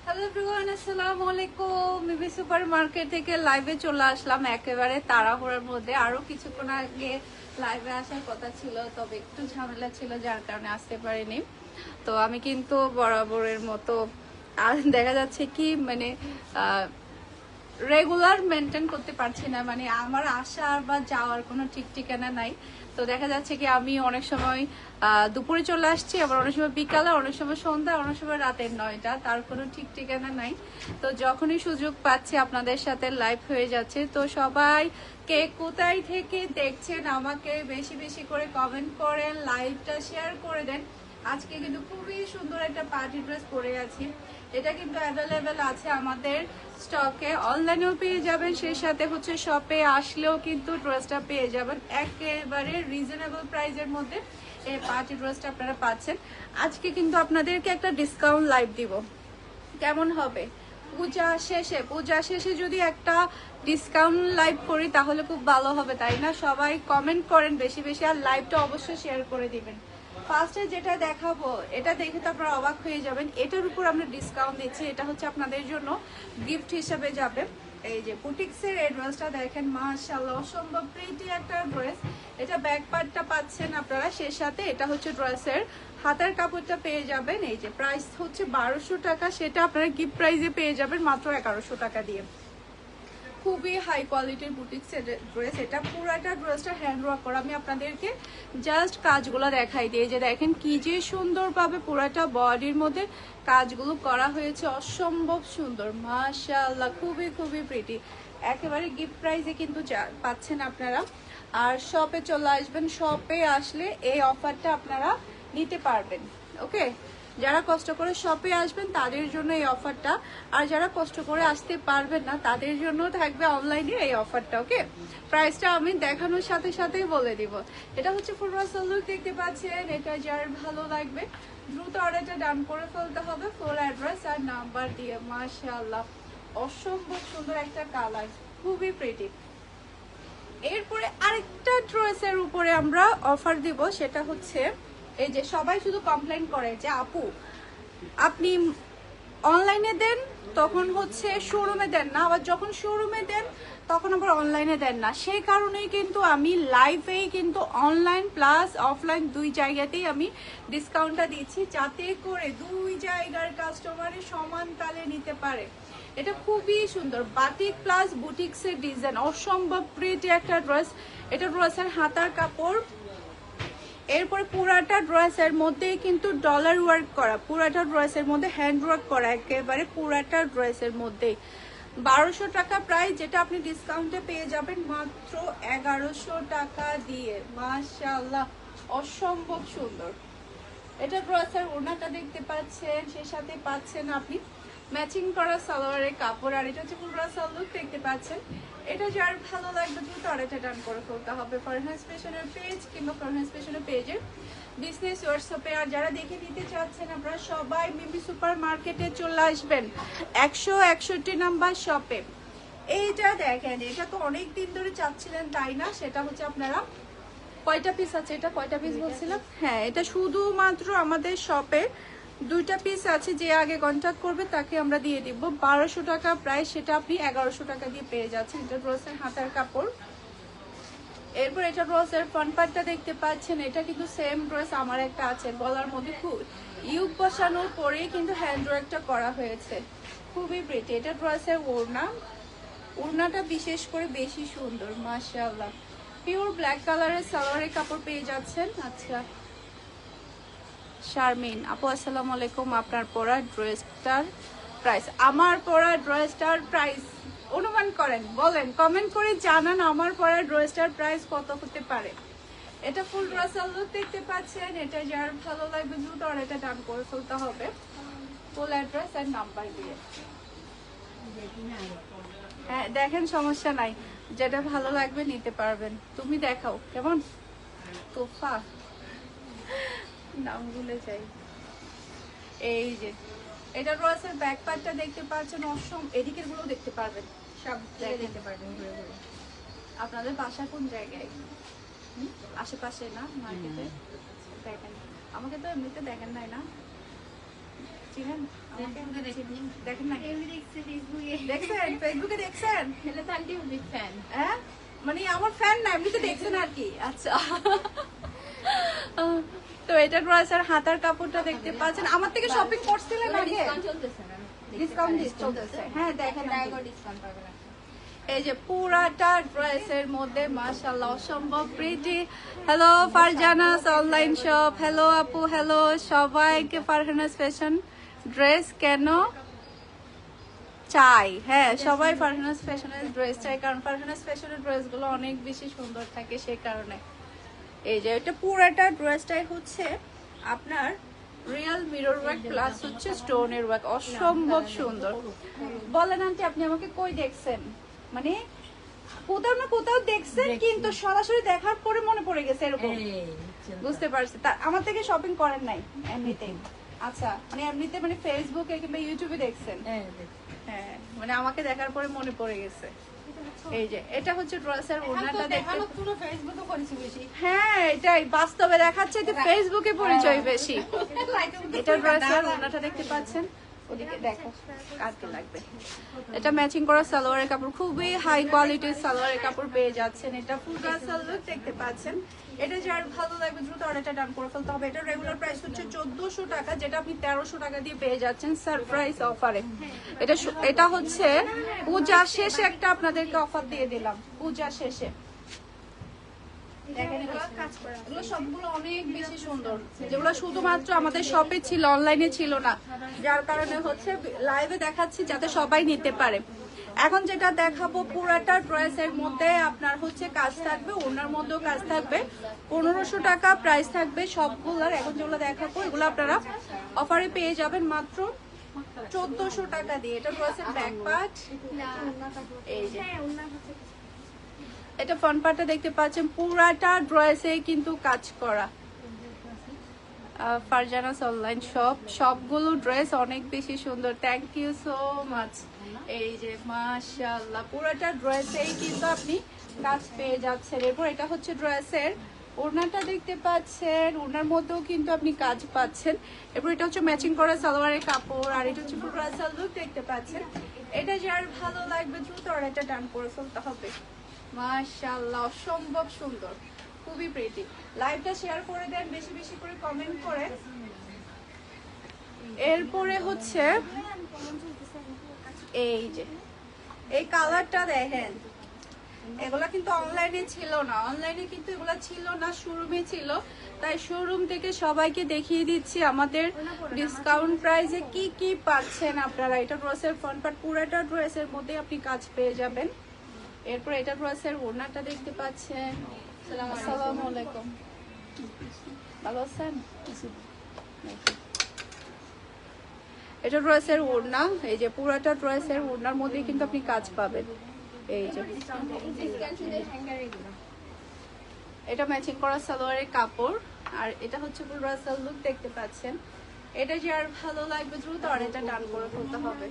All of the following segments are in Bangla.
হ্যালো এভরিওয়ান, আসসালামু আলাইকুম। মিমি সুপার মার্কেট থেকে লাইভে চলে আসলাম একেবারে তাড়াহুড়োর মধ্যে। আরো কিছুক্ষণ আগে লাইভে আসার কথা ছিল, তবে একটু ঝামেলা ছিল যার কারণে আসতে পারিনি। তো আমি কিন্তু বরাবরের মতো আর দেখা যাচ্ছে কি মানে রেগুলার মেনটেন করতে পারছি না, মানে আমার আসার বা যাওয়ার কোনো ঠিক ঠিকানা নাই। তো দেখা যাচ্ছে কি আমি অনেক সময় দুপুরে চলে আসছি, আবার অনেক সময় বিকালে, অনেক সময় সন্ধ্যা, অনেক সময় রাতের 9টা, তার কোনো ঠিক ঠিকানা নাই। তো যখনই সুযোগ পাচ্ছি আপনাদের সাথে লাইভ হয়ে যাচ্ছে। তো সবাই কে কোথায় থেকে দেখছেন আমাকে বেশি বেশি করে কমেন্ট করেন, লাইভটা শেয়ার করে দেন। আজকে কিন্তু খুবই সুন্দর একটা পার্টি ড্রেস পরে আছি। এটা কিন্তু অ্যাভেলেবেল আছে আমাদের স্টকে, অনলাইনেও পেয়ে যাবেন, সেই সাথে হচ্ছে শপে আসলেও কিন্তু ড্রেসটা পেয়ে যাবেন একেবারে রিজনেবল প্রাইসের মধ্যে। এই পার্টি ড্রেসটা আপনারা পাচ্ছেন। আজকে কিন্তু আপনাদেরকে একটা ডিসকাউন্ট লাইভ দিব, কেমন হবে? পূজা শেষে যদি একটা ডিসকাউন্ট লাইভ করি তাহলে খুব ভালো হবে, তাই না? সবাই কমেন্ট করেন বেশি বেশি, আর লাইভটা অবশ্যই শেয়ার করে দিবেন। ফার্স্টে যেটা দেখাবো এটা দেখে তো আপনারা অবাক হয়ে যাবেন। এটার উপর আমরা ডিসকাউন্ট দিচ্ছি, এটা হচ্ছে আপনাদের জন্য গিফট হিসেবে যাবে। এই যে বুটিক্সের এই ড্রেসটা দেখেন, মাশাআল্লাহ অসম্ভব প্রিটি একটা ড্রেস। এটা ব্যাক পার্টটা পাচ্ছেন আপনারা, সেই সাথে এটা হচ্ছে ড্রেসের হাতার কাপড়টা পেয়ে যাবেন। এই যে প্রাইস হচ্ছে 1200 টাকা, সেটা আপনারা গিফট প্রাইসে পেয়ে যাবেন মাত্র 1100 টাকা দিয়ে। খুবই হাই কোয়ালিটির বুটিক্সের ড্রেস। এটা পুরাটা ড্রেসটা হ্যান্ড ওয়ার্ক করা। আমি আপনাদেরকে জাস্ট কাজগুলো দেখাই দিই। যে দেখেন কি যে সুন্দরভাবে পুরাটা বডির মধ্যে কাজগুলো করা হয়েছে, অসম্ভব সুন্দর মাশাআল্লাহ, খুবই খুবই প্রিটি। একেবারে গিফট প্রাইসে কিন্তু পাচ্ছেন আপনারা। আর শপে চলে আসবেন, শপে আসলে এই অফারটা আপনারা নিতে পারবেন। ওকে, যারা কষ্ট করে শপে আসবেন তাদের জন্য এই অফারটা, আর যারা কষ্ট করে আসতে পারবেন না তাদের জন্য থাকবে অনলাইনে এই অফারটা। ওকে, প্রাইসটা আমি দেখানোর সাথে সাথেই বলে দিব। এটা হচ্ছে ফুলবাসা লুক, দেখতে পাচ্ছেন। এটা যার ভালো লাগবে দ্রুত অর্ডারটা ডান করে ফেলতে হবে, ফুল অ্যাড্রেস আর নাম্বার দিয়ে। মাশাআল্লাহ অসম্ভব সুন্দর একটা কালার, খুবই প্রিটি। এরপরে আরেকটা ড্রেসের উপরে আমরা অফার দিব, সেটা হচ্ছে এই যে সবাই শুধু কমপ্লেন করে যে আপু আপনি অনলাইনে দেন তখন হচ্ছে শোরুমে দেন না, আবার যখন শোরুমে দেন তখন আবার অনলাইনে দেন না। সেই কারণেই কিন্তু আমি লাইভেই কিন্তু অনলাইন প্লাস অফলাইন দুই জায়গাতেই আমি ডিসকাউন্টটা দিচ্ছি, যাতে করে দুই জায়গার কাস্টমারের সমান তালে নিতে পারে। এটা খুবই সুন্দর বাটিক প্লাস বুটিক্সের ডিজাইন, অসম্ভব প্রিটি একটা ড্রেস। এটা ড্রেসের হাতার কাপড়, এরপরে পুরাটা ড্রেসের মধ্যে কিন্তু ডলার ওয়ার্ক করা, পুরাটা ড্রেসের মধ্যে হ্যান্ড ওয়ার্ক করা, একেবারে পুরাটা ড্রেসের মধ্যে 1200 টাকা প্রাইস, যেটা আপনি ডিসকাউন্টে পেয়ে যাবেন মাত্র 1100 টাকা দিয়ে। মাশাআল্লাহ অসম্ভব সুন্দর। এটা ড্রেসের ওড়নাটা দেখতে পাচ্ছেন, সেই সাথে পাচ্ছেন আপনি ম্যাচিং করা সালোয়ারের কাপড়, আর এটা হচ্ছে পুরো সালোয়ার দেখতে পাচ্ছেন। এটা যার ভালো লাগবে দ্রুত অর্ডারটা ডান করে ফেলতে হবে ফরহাস ফ্যাশনের পেজ কিংবা ফরহাস ফ্যাশনের পেজের বিজনেস হোয়াটসঅ্যাপে। আর যারা দেখে নিতে চাচ্ছেন আপনারা সবাই মিমি সুপার মার্কেটে চলে আসবেন, 161 নাম্বার শপে। এইটা দেখেন, এটা তো অনেক দিন ধরে চাচ্ছিলেন তাই না? সেটা হচ্ছে আপনারা কয়টা পিস আছে, এটা কয়টা পিস বলছিলাম? হ্যাঁ, এটা শুধুমাত্র আমাদের শপে 2টা পিস আছে। যে আগে কন্ট্যাক্ট করবে তাকে আমরা দিয়ে দিব 1200 টাকা প্রাইস, সেটা আপনি 1100 টাকা দিয়ে পেয়ে যাচ্ছেন। এটা ড্রেসের হাতার কাপড়। এরপর এটা ড্রেসের ফ্রন্ট পার্টটা দেখতে পাচ্ছেন, এটা কিন্তু সেম ড্রেস আমার একটা আছে, গলার মধ্যে খুব ইউক বসানোর পরেই কিন্তু হ্যান্ড ওয়ার্কটা করা হয়েছে, খুবই প্রিটি। এটা ড্রেসের ওড়না, ওড়নাটা বিশেষ করে বেশি সুন্দর মাশাআল্লাহ। পিওর ব্ল্যাক কালারের সালোয়ারের কাপড় পেয়ে যাচ্ছেন। আচ্ছা শারমিন আপু আসসালামু আলাইকুম, আপনার পরা ড্রেসটার প্রাইস, আমার পরা ড্রেসটার প্রাইস অনুমান করেন, বলেন, কমেন্ট করে জানান আমার পরা ড্রেসটার প্রাইস কত হতে পারে। এটা ফুল ড্রেসের লুক দেখতে পাচ্ছেন। এটা যার ভালো লাগবে দ্রুত অর্ডারটা ডান করে ফেলতে হবে ফুল অ্যাড্রেস আর নাম্বার দিয়ে। হ্যাঁ দেখেন, সমস্যা নাই, যেটা ভালো লাগবে নিতে পারবেন। তুমি দেখাও কেমন তোফা, নাম ভুলে যাই। এই যে এটা রয়েছে ব্যাক পার্টটা দেখতে পাচ্ছেন, অসম এদিকের গুলো দেখতে পারবেন, সব দেখতে পারবেন ঘুরে ঘুরে। আপনাদের বাসা কোন জায়গায়? আশেপাশে না মার্কেটে? দেখেন আমাকে তো এমনিতে দেখেন নাই না, চিনেন দেখেন না দেখছেন ফেসবুকে দেখছেন ফ্যান হ্যাঁ মানে আমার ফ্যান না এমনিতে দেখছেন আর কি আচ্ছা তো এটা ড্রেসের হাতার কাপড়টা দেখতে পাচ্ছেন আমার থেকে শপিং করছিলেন আগে ডিসকাউন্ট চলতেছে হ্যাঁ দেখেন ডিসকাউন্ট পাবেন এই যে পুরাটা ড্রেসের মধ্যে মাশাআল্লাহ অসম্ভব pretty hello Farzana's online shop hello আপু হ্যালো সবাইকে ফারহানাস ফ্যাশন ড্রেস কেন চাই হ্যাঁ সবাই ফারহানাস ফ্যাশনের ড্রেস চাই কারণ ফারহানাস ফ্যাশনের ড্রেসগুলো অনেক বেশি সুন্দর থাকে সেই কারণে এই যে এটা পুরাটা ড্রেসটাই হচ্ছে আপনার রিয়েল মিরর ওয়ার্ক প্লাস হচ্ছে স্টোনের ওয়ার্ক অসম্ভব সুন্দর বলেন আন্টি আপনি আমাকে কই দেখছেন মানে কোথাও না কোথাও দেখছেন কিন্তু সরাসরি দেখার পরে মনে পড়ে গেছে এরকম বুঝতে পারছি তা আমার থেকে শপিং করেন নাই এমনিতেই আচ্ছা মানে এমনিতে মানে ফেসবুকে কিংবা ইউটিউবে দেখছেন হ্যাঁ মানে আমাকে দেখার পরে মনে পড়ে গেছে এই যে এটা হচ্ছে ড্রেসের ওড়নাটা দেখতে পুরো ফেসবুকে করেছি বেশি হ্যাঁ এটাই বাস্তবে দেখাচ্ছে যে ফেসবুকে পরিচয় বেশি এটা ড্রেসের ওড়নাটা দেখতে পাচ্ছেন ওদিকে দেখো কাটতে লাগবে এটা ম্যাচিং করা সালোয়ারের কাপড় খুবই হাই কোয়ালিটির সালোয়ারের কাপড় পেয়ে যাচ্ছেন এটা ফুল গার্সেল লুক দেখতে পাচ্ছেন এটা যার ভালো লাগবে দ্রুত অর্ডারটা ডান করে ফেলতে হবে এটা রেগুলার প্রাইস হচ্ছে 1400 টাকা যেটা আপনি 1300 টাকা দিয়ে পেয়ে যাচ্ছেন সারপ্রাইজ অফারে এটা হচ্ছে পূজা শেষে একটা আপনাদেরকে অফার দিয়ে দিলাম পূজা শেষে দেখেন এগুলো সবগুলো অনেক বেশি সুন্দর যেগুলো শুধুমাত্র আমাদের শপে ছিল অনলাইনে ছিল না যার কারণে হচ্ছে লাইভে দেখাচ্ছি যাতে সবাই নিতে পারে এখন যেটা দেখাবো পুরাটা ড্রেসের মধ্যে আপনার হচ্ছে কাজ থাকবে ওনার মধ্যেও কাজ থাকবে 1500 টাকা প্রাইস থাকবে সবগুলোর এখন যেগুলো দেখাবো এগুলো আপনারা অফারে পেয়ে যাবেন মাত্র 1400 টাকা দিয়ে এটা ড্রেসের ব্যাক পার্ট এই যে এটা ফ্রন্ট পার্টটা দেখতে পাচ্ছেন পুরাটা ড্রেসে কিন্তু কাজ করা ফারজানাস অনলাইন শপ সবগুলো ড্রেস অনেক বেশি সুন্দর থ্যাংক ইউ সো মাচ এই যে মাশাআল্লাহ পুরাটা ড্রেসেই কিন্তু আপনি কাজ পেয়ে যাচ্ছেন এরপর এটা হচ্ছে ড্রেসের ওড়নাটা দেখতে পাচ্ছেন ওড়নার মধ্যেও কিন্তু আপনি কাজ পাচ্ছেন এরপর এটা হচ্ছে ম্যাচিং করা সালোয়ারের কাপড় আর এটা হচ্ছে ফুল ড্রেসের লুক দেখতে পাচ্ছেন এটা যার ভালো লাগবে দ্রুত অর্ডারটা ডান করে ফেলতে হবে মাশাআল্লাহ অসম্ভব সুন্দর খুবই প্রিটি লাইভটা শেয়ার করে দেন বেশি বেশি করে কমেন্ট করে এরপরে হচ্ছে এই যে এই কালারটা দেখেন এগুলা কিন্তু অনলাইনে ছিল না অনলাইনে কিন্তু এগুলা ছিল না শোরুমে ছিল তাই শোরুম থেকে সবাইকে দেখিয়ে দিচ্ছি আমাদের ডিসকাউন্ট প্রাইসে কি কি পাচ্ছেন আপনারা এটা ড্রেসের ফ্রন্ট পার্ট পুরোটা ড্রেসের মধ্যে আপনি কাজ পেয়ে যাবেন এরপর এটা ড্রেসের ওড়নাটা দেখতে পাচ্ছেন আসসালামু আলাইকুম ভালো আছেন এটা ড্রেসের ওড়না এই যে পুরোটা ড্রেসের ওড়নার মধ্যে কিন্তু আপনি কাজ পাবেন এই যে এটা ম্যাচিং করা সালোয়ারের কাপড় আর এটা হচ্ছে ফুল ড্রেসের লুক দেখতে পাচ্ছেন এটা যার ভালো লাগবে দ্রুত অর্ডারটা ডান করে ফেলতে হবে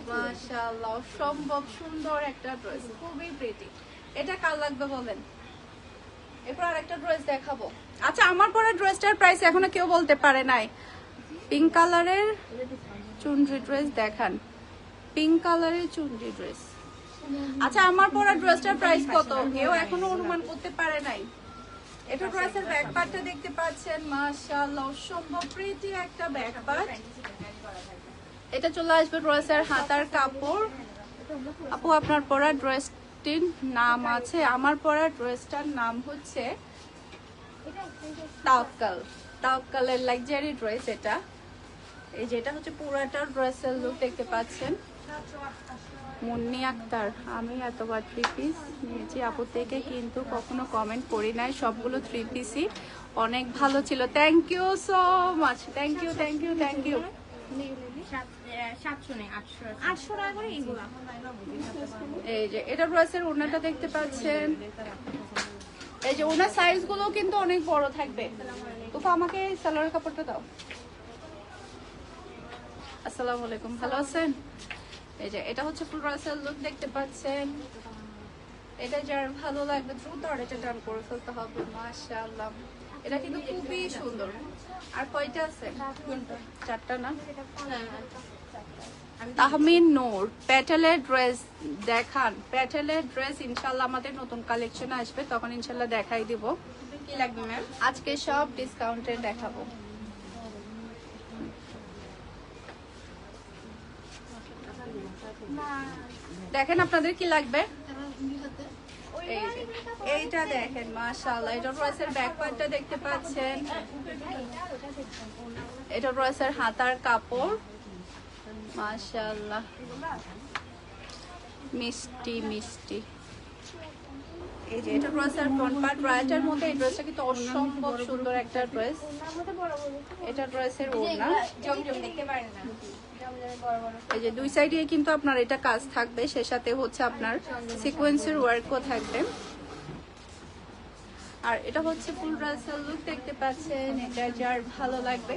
মাশাআল্লাহ অসম্ভব সুন্দর একটা ড্রেস খুবই প্রিটি এটা কার লাগবে বলেন এরপর আরেকটা ড্রেস দেখাবো আচ্ছা আমার পরা ড্রেসটার প্রাইস এখনো কেউ বলতে পারে নাই পিঙ্ক কালারের চুনরি ড্রেস দেখান পিঙ্ক কালারের চুনরি ড্রেস আচ্ছা আমার পরা ড্রেসটার প্রাইস কত কেউ এখনো অনুমান করতে পারে নাই এটা ড্রেসের ব্যাক পার্টটা দেখতে পাচ্ছেন মাশাআল্লাহ অসম্ভব প্রিটি একটা ব্যাক পার্ট এটা চলে আসবে ড্রেসের হাতার কাপড় আপু আপনার পরা ড্রেসটির নাম আছে আমার পরা ড্রেসটার নাম হচ্ছে তাওয়াক্কালের লাক্সারি ড্রেস এটা এই যে এটা হচ্ছে পুরাটা ড্রেসের লুক দেখতে পাচ্ছেন মুন্নি আক্তার আমি এতবার 3 পিস নিয়েছি আপু থেকে কিন্তু কখনো কমেন্ট করি নাই সবগুলো 3 পিসই অনেক ভালো ছিল thank you so much thank you thank you thank you 700 নেই 800 টাকা করে এইগুলা এই যে এটা ড্রেসের ওড়নাটা দেখতে পাচ্ছেন এই যে ওড়নার সাইজগুলো কিন্তু অনেক বড় থাকবে তো আমাকে সালোয়ার কাপড়টা দাও আসসালামু আলাইকুম ভালো আছেন এই যে এটা হচ্ছে ফুল ড্রেসের লুক দেখতে পাচ্ছেন এটা যার ভালো লাগবে দ্রুত অর্ডারটা ডান করে ফেলতে হবে মাশাআল্লাহ এটা কিন্তু খুবই সুন্দর। আর কয়টা আছে? চারটা না? তাহমিন নূর, প্যাটেলের ড্রেস দেখান। প্যাটেলের ড্রেস ইনশাল্লাহ আমাদের নতুন কালেকশন আসবে, তখন ইনশাল্লাহ দেখাই দিব। কি লাগবে ম্যাম? আজকে সব ডিসকাউন্টে দেখাবো। দেখেন আপনাদের কি লাগবে। এই যে, এইটা দেখেন মাশাআল্লাহ, এটা ড্রেসের ব্যাক পার্টটা দেখতে পাচ্ছেন, এটা ড্রেসের হাতার কাপড় মাশাআল্লাহ, মিষ্টি মিষ্টি। এই যে এটা ড্রেসের ফ্রন্ট পার্ট, রাইটের মধ্যে এই ড্রেসটা কিন্তু অসম্ভব সুন্দর একটা ড্রেস। এটা ড্রেসের ওড়না, জমজম দেখতে পারেন না, এই যে দুই সাইডে কিন্তু আপনার এটা কাজ থাকবে, সে সাথে হচ্ছে আপনার সিকোয়েন্সের ওয়ার্কও থাকবে। আর এটা হচ্ছে ফুল ড্রেসের লুক দেখতে পাচ্ছেন, এটা যার ভালো লাগবে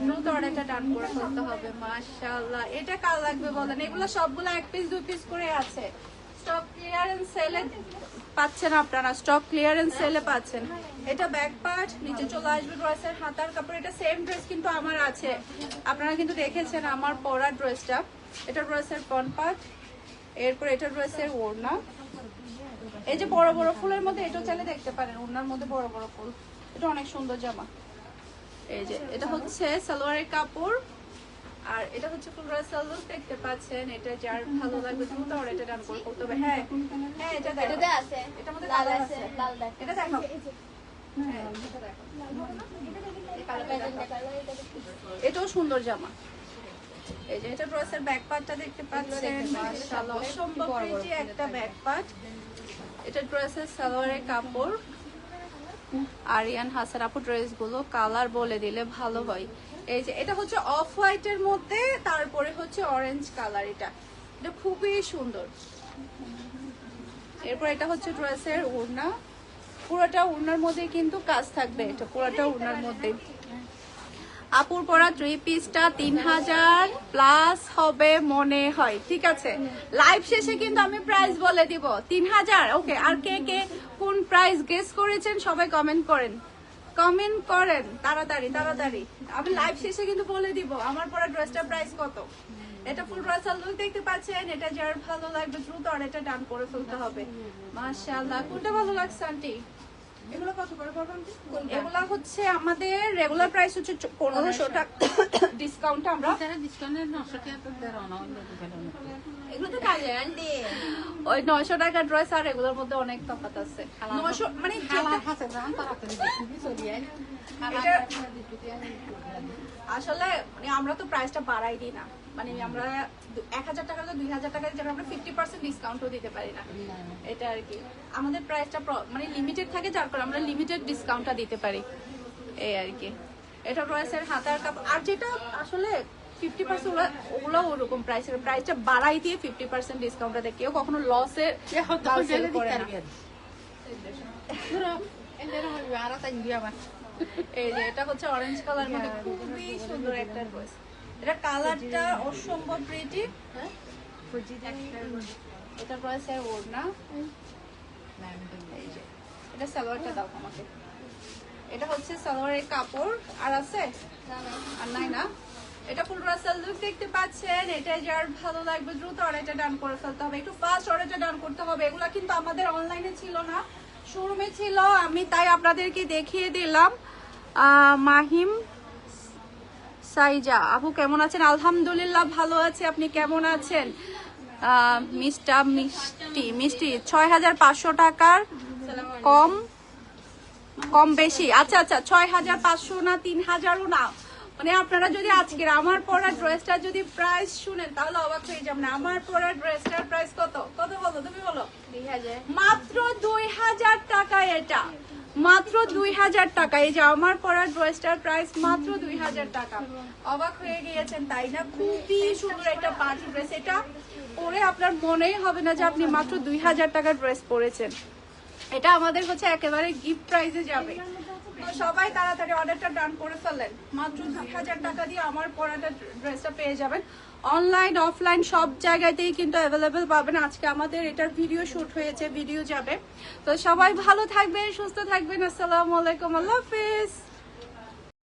দ্রুত অর্ডারটা ডান করে ফেলতে হবে। মাশাআল্লাহ, এটা কার লাগবে বলেন? এগুলো সবগুলো এক পিস দুই পিস করে আছে, স্টক ক্লিয়ারেন্স সেলে পাচ্ছেন আপনারা, স্টক ক্লিয়ারেন্স সেলে পাচ্ছেন। এটা ব্যাক পার্ট, নিচে চলে আসবে ড্রেসের হাতার কাপড়। এটা সেম ড্রেস কিন্তু আমার আছে, আপনারা কিন্তু দেখেছেন আমার পরা ড্রেসটা। এটা ড্রেসের ফ্রন্ট পার্ট, এরপর এটা ড্রেসের ওড়না। এই যে বড় বড় ফুলের মধ্যে এটাও চাইলে দেখতে পারেন, ওড়নার মধ্যে বড় বড় ফুল, এটা অনেক সুন্দর জামা। এই যে এটা হচ্ছে সালোয়ারের কাপড়, আর এটা হচ্ছে ফুল ড্রেসের লুক দেখতে পাচ্ছেন। এটা যার ভালো লাগবে দ্রুত অর্ডারটা ডান করে করতে হবে। হ্যাঁ হ্যাঁ, এটা দেখো, এটাতে আছে, এটার মধ্যে লাল কালার আছে, আছে, লাল দেখো, এটা দেখো। হ্যাঁ, এটা দেখো। এই কালারটা দেখো। এটাও সুন্দর জামা। এই যে এটা ড্রেসের ব্যাক পার্টটা দেখতে পাচ্ছেন, মাশাআল্লাহ অসম্ভব প্রিটি একটা ব্যাক পার্ট। এটা ড্রেসের সালোয়ারের কাপড়। আরিয়ান হাসান আপু ড্রেসগুলো কালার বলে দিলে ভালো হয়। এই যে এটা হচ্ছে অফ হোয়াইটের মধ্যে, তারপরে হচ্ছে অরেঞ্জ কালার, এটা এটা খুবই সুন্দর। এরপর এটা হচ্ছে ড্রেসের ওড়না, পুরোটা ওড়নার মধ্যে কিন্তু কাজ থাকবে, এটা পুরোটা ওড়নার মধ্যে। আপুর পরা 3 পিসটা 3000 প্লাস হবে মনে হয়, ঠিক আছে? লাইভ শেষে কিন্তু আমি প্রাইস বলে দিব 3000। ওকে, আর কে কে কোন প্রাইস গেস করেছেন সবাই কমেন্ট করেন, কমেন্ট করেন তাড়াতাড়ি তাড়াতাড়ি। আমি লাইভ শেষে কিন্তু বলে দিব আমার পরা ড্রেসটার প্রাইস কত। এটা ফুল ড্রেসের লুক দেখতে পাচ্ছেন, এটা যার ভালো লাগবে দ্রুত অর্ডারটা ডান করে ফেলতে হবে। মাশাআল্লাহ, কোনটা ভালো লাগছে আন্টি? এগুলো কত করে পড়বেন? এগুলা হচ্ছে আমাদের রেগুলার প্রাইস হচ্ছে 1500 টাকা, ডিসকাউন্ট আমরা এগুলো তো কাজে আন্টি, ওই 900 টাকা ড্রেস আর এগুলোর মধ্যে অনেক তফাৎ আছে। 900 মানে আসলে মানে আমরা তো প্রাইসটা বাড়াই দিই না, মানে আমরা 1000 টাকা 2000 টাকার জন্য আমরা 50% ডিসকাউন্টও দিতে পারি না, এটা আর কি। আমাদের প্রাইসটা মানে লিমিটেড থাকে, যার কারণে আমরা লিমিটেড ডিসকাউন্টটা দিতে পারি, এই আর কি। এটা ড্রেসের হাতার কাপড়, আর যেটা আসলে 50% ওগুলো ওরকম প্রাইসটা বাড়াই দিয়ে 50% ডিসকাউন্টটা দেয়, কেউ কখনো লসে করে না। এই যে এটা হচ্ছে অরেঞ্জ কালার মধ্যে খুবই সুন্দর একটা ড্রেস, এটা কালারটা অসম্ভব প্রিটি। এটা ড্রেসের ওড়না, এই যে এটা সালোয়ারটা দাও আমাকে। এটা হচ্ছে সালোয়ারের কাপড়, আর আছে আর নাই না। এটা ফুল ড্রেসের লুক দেখতে পাচ্ছেন, এটা যার ভালো লাগবে দ্রুত অর্ডারটা ডান করে ফেলতে হবে, একটু ফাস্ট অর্ডারটা ডান করতে হবে। এগুলা কিন্তু আমাদের অনলাইনে ছিল না, শোরুমে ছিল, আমি তাই আপনাদেরকে দেখিয়ে দিলাম। মাহিম সাইজা আপু কেমন আছেন? আলহামদুলিল্লাহ ভালো আছে, আপনি কেমন আছেন? মিষ্টি 6500 টাকার কম কম বেশি, আচ্ছা আচ্ছা 6500 না 3000ও না, মানে আপনারা যদি আজকের আমার পরা ড্রেসটা যদি প্রাইস শুনেন তাহলে অবাক হয়ে যাবেন। আমার পরা ড্রেসটার প্রাইস কত কত বলো, তুমি বলো। 2000, মাত্র 2000 টাকা, এটা মাত্র 2000 টাকা। এই যে আমার পরা ড্রেসটার প্রাইস মাত্র 2000 টাকা। অবাক হয়ে গিয়েছেন তাই না? খুবই সুন্দর একটা পার্টি ড্রেস, এটা পরে আপনার মনেই হবে না যে আপনি মাত্র 2000 টাকার ড্রেস পরেছেন। এটা আমাদের হচ্ছে একেবারে গিফট প্রাইসে যাবে, তো সবাই তাড়াতাড়ি অর্ডারটা ডান করে ফেলেন, মাত্র 2000 টাকা দিয়ে আমার পরাটা ড্রেসটা পেয়ে যাবেন। অনলাইন অফলাইন সব জায়গাতেই কিন্তু অ্যাভেলেবেল পাবেন। আজকে আমাদের এটার ভিডিও শুট হয়েছে, ভিডিও যাবে। তো সবাই ভালো থাকবেন, সুস্থ থাকবেন। আসসালামু আলাইকুম, আল্লাহ হাফেজ।